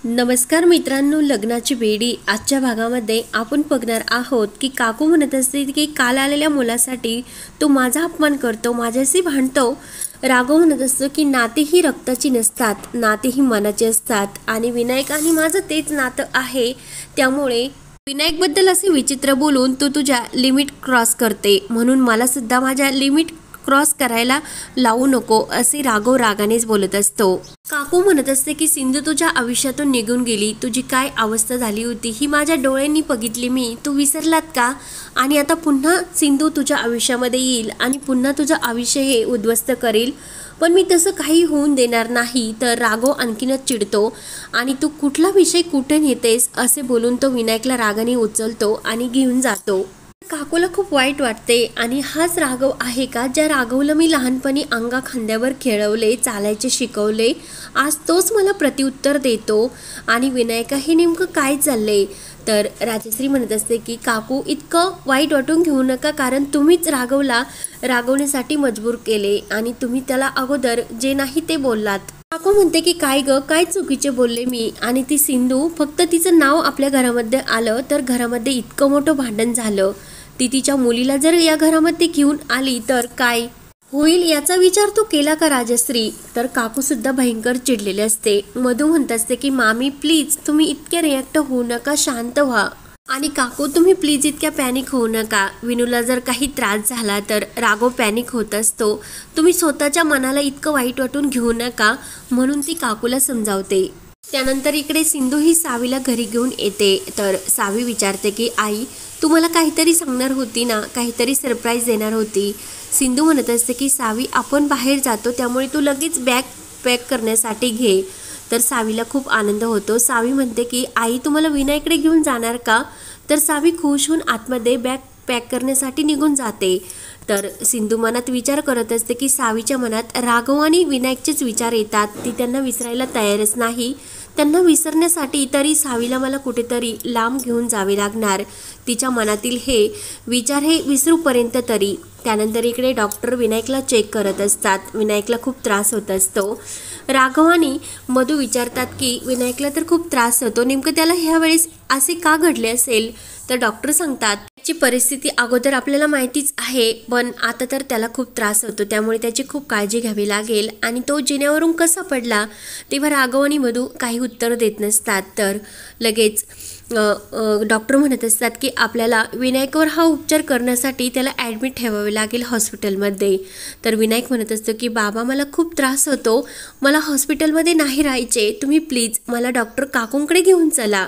नमस्कार मित्रांनो, लग्नाची बेडी आजच्या भागामध्ये आपण बघणार आहोत की काकू म्हणत असते की काल आलेल्या मुलासाठी तो माझा अपमान करतो, माझ्याशी भांडतो. राघव म्हणत असतो की नाते ही रक्ताची नसतात, नाते ही मनाची असतात आणि विनायक आणि माझं तेच नातं आहे. त्यामुळे विनायकबद्दल असे विचित्र बोलून तू तुझ्या लिमिट क्रॉस करते, म्हणून मला सुद्धा माझ्या लिमिट क्रॉस करायला लावू नको, असे राघव रागानेच बोलत असतो. काकू म्हणत असते की सिंधू तुझ्या आयुष्यातून निघून गेली, तुझी काय अवस्था झाली होती ही माझ्या डोळ्यांनी बघितली मी, तू विसरलात का? आणि आता पुन्हा सिंधू तुझ्या आयुष्यामध्ये येईल आणि पुन्हा तुझं आयुष्य हे उद्ध्वस्त करेल, पण मी तसं काही होऊन देणार नाही. तर राघव आणखीनच चिडतो आणि तू कुठला विषय कुठे नेतेस असे बोलून तो विनायकला रागाने उचलतो आणि घेऊन जातो. काकूला खूप वाईट वाटते आणि हाच राघव आहे का ज्या राघवला मी लहानपणी अंगा खांद्यावर खेळवले, चालायचे शिकवले, आज तोच मला प्रत्युत्तर देतो. आणि विनायका हे नेमकं काय चाललंय? तर राजश्री म्हणत असते की काकू इतकं वाईट वाटून घेऊ नका, कारण तुम्हीच राघवला रागवण्यासाठी मजबूर केले आणि तुम्ही त्याला अगोदर जे नाही ते बोललात. काकू म्हणते की काय ग, काय चुकीचे बोलले मी? आणि ती सिंधू फक्त तिचं नाव आपल्या घरामध्ये आलं तर घरामध्ये इतकं मोठं भांडण झालं. ती तिच्या मुलीला जर या घरामध्ये घेऊन आली तर काय होईल याचा विचार तो केला का राजश्री? तर काकू सुद्धा भयंकर चिडलेले असते. मधू म्हणत असते की मामी प्लीज तुम्ही इतक्या रिॲक्ट होऊ नका, शांत व्हा. आणि काकू तुम्ही प्लीज इतक्या पॅनिक होऊ नका. विनूला जर काही त्रास झाला तर राघव पॅनिक होत असतो, तुम्ही स्वतःच्या मनाला इतकं वाईट वाटून घेऊ नका, म्हणून ती काकूला समजावते. त्यानंतर इकडे सिंधू ही सावीला घरी घेऊन येते. तर सावी विचारते की आई तू मला काहीतरी सांगणार होती ना, काहीतरी सरप्राईज देणार होती. सिंधू म्हणत असते की सावी आपण बाहेर जातो, त्यामुळे तू लगेच बॅग पॅक करण्यासाठी घे. तर सावीला खूप आनंद होतो. सावी म्हणते की आई तुम्हाला विनायकडे घेऊन जाणार का? तर सावी खुश होऊन आतमध्ये बॅग पॅक करण्यासाठी निघून जाते. तर सिंधू मनात विचार करत असते की सावीच्या मनात राघव आणि विनायकचेच विचार येतात, ती त्यांना विसरायला तयारच नाही. त्यांना विसरण्यासाठी तरी सावीला मला कुठेतरी लांब घेऊन जावे लागणार, तिच्या मनातील हे विचार हे विसरूपर्यंत तरी. त्यानंतर इकडे डॉक्टर विनायकला चेक करत असतात. विनायकला खूप त्रास होत असतो. राघव आणि मधू विचारतात की विनायकला तर खूप त्रास होतो, नेमकं त्याला ह्या वेळेस असे का घडले असेल? तर डॉक्टर सांगतात त्याची परिस्थिती अगोदर आपल्याला माहितीच आहे, पण आता तर त्याला खूप त्रास होतो, त्यामुळे त्याची खूप काळजी घ्यावी लागेल. आणि तो जिन्यावरून कसा पडला तेव्हा राघव आणि मधू काही उत्तर देत नसतात. तर लगेच डॉक्टर म्हणत असतात की आपल्याला विनायकवर हा उपचार करण्यासाठी त्याला ॲडमिट ठेवावे लागेल हॉस्पिटलमध्ये. तर विनायक म्हणत असतो की बाबा मला खूप त्रास होतो, मला हॉस्पिटलमध्ये नाही राहायचे, तुम्ही प्लीज मला डॉक्टर काकूंकडे घेऊन चला.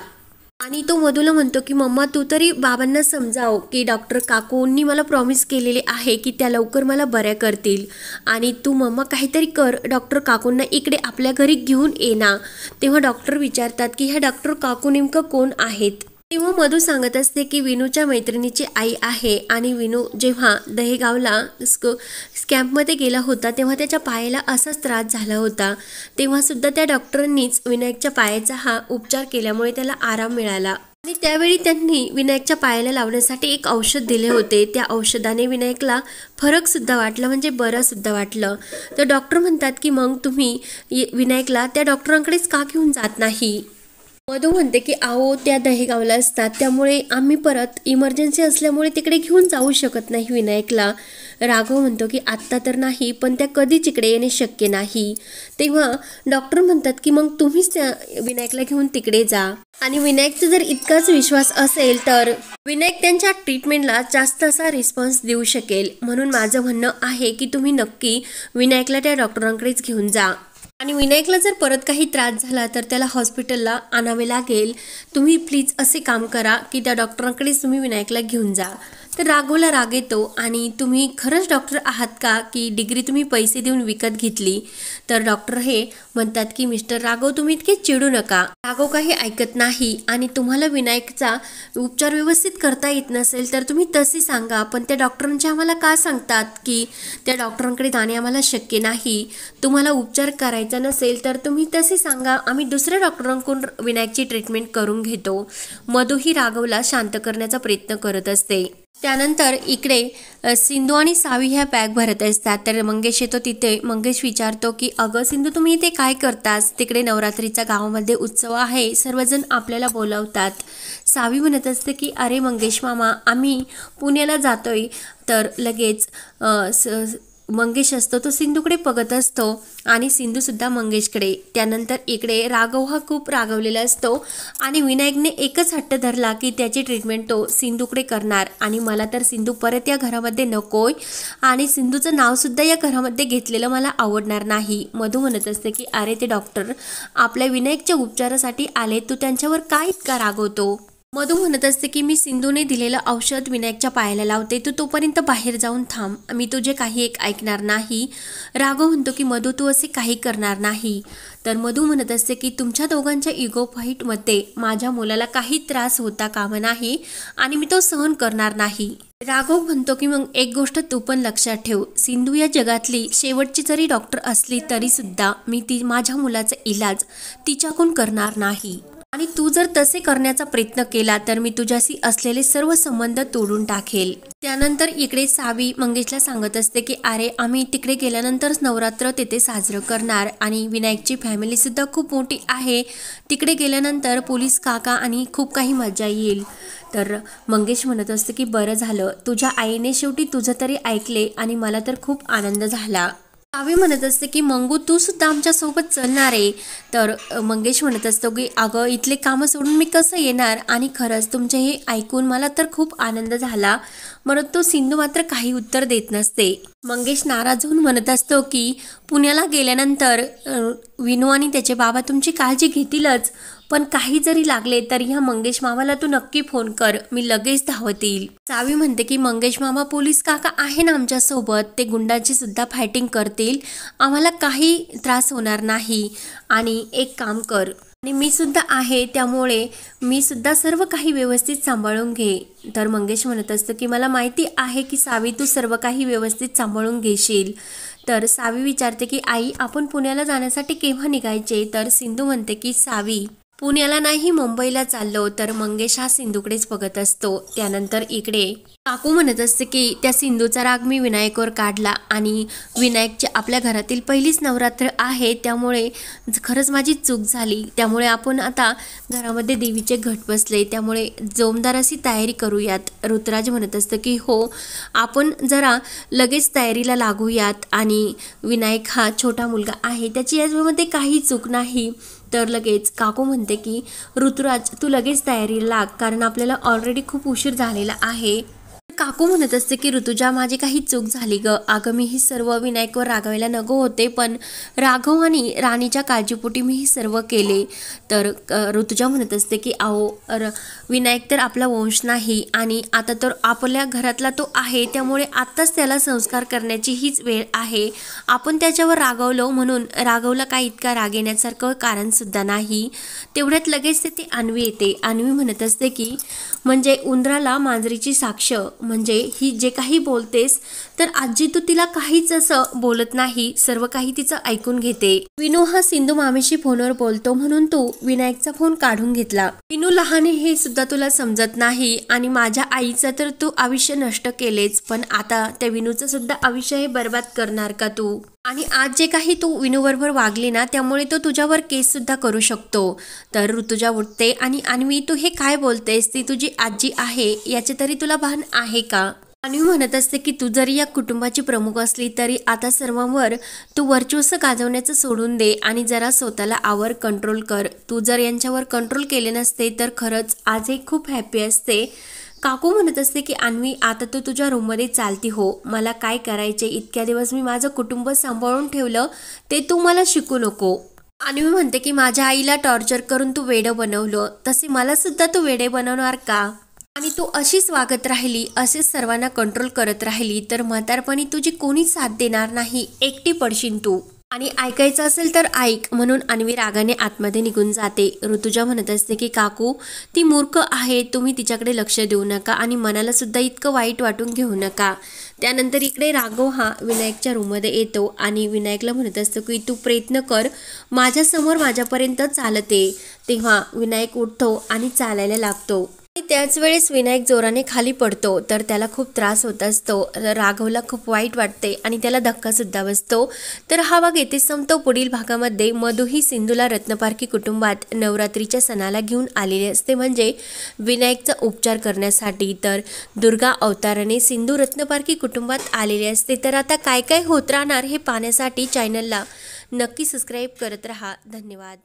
आणि तो मधूला म्हणतो की मम्मा तू तरी बाबांना समजाव की डॉक्टर काकूंनी मला प्रॉमिस केलेले आहे की त्या लवकर मला बऱ्या करतील, आणि तू मम्मा काहीतरी कर, डॉक्टर काकूंना इकडे आपल्या घरी घेऊन ये ना. तेव्हा डॉक्टर विचारतात की ह्या डॉक्टर काकू नेमकं कोण आहेत? तेव्हा मधू सांगत असते की विनूच्या मैत्रिणीची आई आहे, आणि विनू जेव्हा दहेगावला कॅम्पमध्ये गेला होता तेव्हा त्याच्या पायाला असाच त्रास झाला होता, तेव्हा सुद्धा त्या डॉक्टरांनीच विनायकच्या पायाचा हा उपचार केल्यामुळे त्याला आराम मिळाला. आणि त्यावेळी त्यांनी विनायकच्या पायाला लावण्यासाठी एक औषध दिले होते, त्या औषधाने विनायकला फरक सुद्धा वाटला, म्हणजे बरं सुद्धा वाटलं. तर डॉक्टर म्हणतात की मग तुम्ही विनायकला त्या डॉक्टरांकडेच का घेऊन जात नाही? मधू म्हणते की आओ त्या दहेगावला असतात, त्यामुळे आम्ही परत इमर्जन्सी असल्यामुळे तिकडे घेऊन जाऊ शकत नाही विनायकला. राघव म्हणतो की आत्ता तर नाही, पण त्या कधीच इकडे येणे शक्य नाही. तेव्हा डॉक्टर म्हणतात की मग तुम्हीच त्या विनायकला घेऊन तिकडे जा. आणि विनायकचा जर इतकाच विश्वास असेल तर विनायक त्यांच्या ट्रीटमेंटला जास्त असा रिस्पॉन्स देऊ शकेल, म्हणून माझं म्हणणं आहे की तुम्ही नक्की विनायकला त्या डॉक्टरांकडेच घेऊन जा. आणि विनायकला जर परत काही त्रास झाला तर त्याला हॉस्पिटलला आणावे लागेल, तुम्ही प्लीज असे काम करा की त्या डॉक्टरांकडेच तुम्ही विनायकला घेऊन जा. तर राघवला राग येतो आणि तुम्ही खरंच डॉक्टर आहात का की डिग्री तुम्ही पैसे देऊन विकत घेतली? तर डॉक्टर हे म्हणतात की मिस्टर राघव तुम्ही इतके चिडू नका, राघव काही ऐकत नाही आणि तुम्हाला विनायकचा उपचार व्यवस्थित करता येत नसेल तर तुम्ही तसे सांगा, पण त्या डॉक्टरांचे आम्हाला का सांगतात की त्या डॉक्टरांकडे जाणे आम्हाला शक्य नाही? तुम्हाला उपचार करायचा नसेल तर तुम्ही तसे सांगा, आम्ही दुसऱ्या डॉक्टरांकडून विनायकची ट्रीटमेंट करून घेतो. मधू ही राघवला शांत करण्याचा प्रयत्न करत असते. त्यानंतर इकडे सिंधू आणि सावी ह्या बॅग भरत असतात. तर मंगेश येतो तिथे. मंगेश विचारतो की अगं सिंधू, तुम्ही इथे काय करतास? तिकडे नवरात्रीचा गावामध्ये उत्सव आहे, सर्वजण आपल्याला बोलावतात. सावी म्हणत असते की अरे मंगेश मामा, आम्ही पुण्याला जातोय. तर लगेच मंगेश असतो तो सिंधूकडे बघत असतो आणि सिंधूसुद्धा मंगेशकडे. त्यानंतर इकडे राघव हा खूप रागवलेला असतो आणि विनायकने एकच हट्ट धरला की त्याची ट्रीटमेंट तो सिंधूकडे करणार आणि मला तर सिंधू परत या घरामध्ये नकोय आणि सिंधूचं नावसुद्धा या घरामध्ये घेतलेलं मला आवडणार नाही. मधू म्हणत असते की अरे ते डॉक्टर आपल्या विनायकच्या उपचारासाठी आले, तू त्यांच्यावर काय इतका रागवतो? मधू म्हणत असते की मी सिंधूने दिलेलं औषध विनायकच्या पायाला लावते, तू तोपर्यंत बाहेर जाऊन थांब, मी तुझे काही एक ऐकणार नाही. राघव म्हणतो की मधू तू असे काही करणार नाही. तर मधू म्हणत असते की तुमच्या दोघांच्या इगो फाईटमध्ये माझ्या मुलाला काही त्रास होता कामा नाही आणि मी तो सहन करणार नाही. राघव म्हणतो की मग एक गोष्ट तू पण लक्षात ठेव, सिंधू या जगातली शेवटची जरी डॉक्टर असली तरी सुद्धा मी माझ्या मुलाचा इलाज तिच्याकडून करणार नाही आणि तू जर तसे करण्याचा प्रयत्न केला तर मी तुझ्याशी असलेले सर्व संबंध तोडून टाकेल. त्यानंतर इकडे सावी मंगेशला सांगत असते की अरे आम्ही तिकडे गेल्यानंतरच नवरात्र तिथे साजरं करणार आणि विनायकची फॅमिली सुद्धा खूप मोठी आहे, तिकडे गेल्यानंतर पोलीस काका आणि खूप काही मजा येईल. तर मंगेश म्हणत असते की बरं झालं, तुझ्या आईने शेवटी तुझं तरी ऐकले आणि मला तर खूप आनंद झाला. सावी म्हणत असते की मंगू तू सुद्धा आमच्या सोबत चलणार आहे. तर मंगेश म्हणत असतो की अगं इथले कामं सोडून मी कसं येणार, आणि खरंच तुमचे हे ऐकून मला तर खूप आनंद झाला. परंतु सिंधू मात्र काही उत्तर देत नसते. मंगेश नाराज होऊन म्हणत असतो की पुण्याला गेल्यानंतर विनू आणि त्याचे बाबा तुमची काळजी घेतीलच, पण काही जरी लागले तरी ह्या मंगेश मामाला तू नक्की फोन कर, मी लगेच धावत येईल. सावी म्हणते की मंगेश मामा पोलीस काका आहे ना आमच्या सोबत, ते गुंडाची सुद्धा फायटिंग करतील, आम्हाला काही त्रास होणार नाही. आणि एक काम कर, आणि मी सुद्धा आहे त्यामुळे मी सुद्धा सर्व काही व्यवस्थित सांभाळून घे. तर मंगेश म्हणत असतं की मला माहिती आहे की सावी तू सर्व काही व्यवस्थित सांभाळून घेशील. तर सावी विचारते की आई आपण पुण्याला जाण्यासाठी केव्हा निघायचे? तर सिंधू म्हणते की सावी पुण्याला नाही मुंबईला चाललो. तर मंगेश हा सिंधूकडेच बघत असतो. त्यानंतर इकडे काकू म्हणत असते की त्या सिंधूचा राग मी विनायकवर काढला आणि विनायकची आपल्या घरातील पहिलीच नवरात्र आहे, त्यामुळे खरंच माझी चूक झाली, त्यामुळे आपण आता घरामध्ये देवीचे घट बसले, त्यामुळे जोमदार अशी तयारी करूयात. ऋतुराज म्हणत असतं की हो आपण जरा लगेच तयारीला लागूयात आणि विनायक हा छोटा मुलगा आहे, त्याची यामध्ये काही चूक नाही. तर लगेच काकू म्हणते की ऋतुराज तू लगेच तयारीला लाग, कारण आपल्याला ऑलरेडी खूप उशीर झालेला आहे. काकू म्हणत असते की ऋतुजा माझी काही चूक झाली ग, अगं मी ही सर्व विनायकवर रागवायला नको होते, पण राघव आणि राणीच्या काळजीपोटी मी हे सर्व केले. तर ऋतुजा म्हणत असते की अहो विनायक तर आपला वंश नाही आणि आता तर आपल्या घरातला तो आहे, त्यामुळे आत्ताच त्याला संस्कार करण्याची हीच वेळ आहे. आपण त्याच्यावर रागवलो म्हणून राघवला काही इतका राग येण्यासारखं कारण सुद्धा नाही. तेवढ्यात लगेच ते अन्वी येते. अन्वी म्हणत असते की म्हणजे उंदराला मांजरीची साक्ष, म्हणजे ही जे काही बोलतेस तर आजी तू तिला काहीच असं बोलत नाही, सर्व काही तिचं ऐकून घेते. विनू हा सिंधू मामीशी फोनवर बोलतो म्हणून तू विनायकचा फोन काढून घेतला. विनू लहान हे सुद्धा तुला समजत नाही आणि माझ्या आईचं तर तू आयुष्य नष्ट केलेच, पण आता त्या विनूचं सुद्धा आयुष्य हे बर्बाद करणार का तू? आणि आज जे काही तू विनूबरोबर वागली ना त्यामुळे तो तुझ्यावर केस सुद्धा करू शकतो. तर ऋतुजा उठते आणि अन्वी तू हे काय बोलतेस, ती तुझी आजी आहे याचे तरी तुला भान आहे का? अन्वी म्हणत असते की तू जरी या कुटुंबाची प्रमुख असली तरी आता सर्वांवर तू वर्चस्व गाजवण्याचं सोडून दे आणि जरा स्वतःला आवर कंट्रोल कर. तू जर यांच्यावर कंट्रोल केले नसते तर खरंच आज हे खूप हॅपी असते. काकू म्हणत असते की अन्वी आता तू तुझ्या रूममध्ये चालती हो, मला काय करायचे, इतक्या दिवस मी माझं कुटुंब सांभाळून ठेवलं ते तू मला शिकू नको. अन्वी म्हणते की माझ्या आईला टॉर्चर करून तू वेडं बनवलं, तसे मला सुद्धा तू वेडे बनवणार का? आणि तू अशीच वागत राहिली, असेच सर्वांना कंट्रोल करत राहिली तर म्हातारपणी तुझी कोणीच साथ देणार नाही, एकटी पडशील तू. आणि ऐकायचं असेल तर ऐक, म्हणून अन्वी रागाने आतमध्ये निघून जाते. ऋतुजा म्हणत असते की काकू ती मूर्ख आहे, तुम्ही तिच्याकडे लक्ष देऊ नका आणि मनाला सुद्धा इतकं वाईट वाटून घेऊ नका. त्यानंतर इकडे राघव हा विनायकच्या रूममध्ये येतो आणि विनायकला म्हणत असतो की तू प्रयत्न कर माझ्यासमोर माझ्यापर्यंत चालते. तेव्हा विनायक उठतो आणि चालायला लागतो. त्याच वेळेस विनायक जोराने खाली पडतो तर त्याला खूप त्रास होत असतो. राघवला खूप वाईट वाटते आणि त्याला धक्का सुद्धा बसतो. तर हा भाग येथे संपतो. पुढील भागामध्ये मधु ही सिंधूला रत्नपारखी कुटुंबात नवरात्रीच्या सणाला घेऊन आलेली असते, म्हणजे विनायकचा उपचार करण्यासाठी. तर दुर्गा अवताराने सिंधू रत्नपारखी कुटुंबात आलेली असते. तर आता काय काय होत राहणार हे पाहण्यासाठी चॅनलला नक्की सबस्क्राईब करत रहा. धन्यवाद.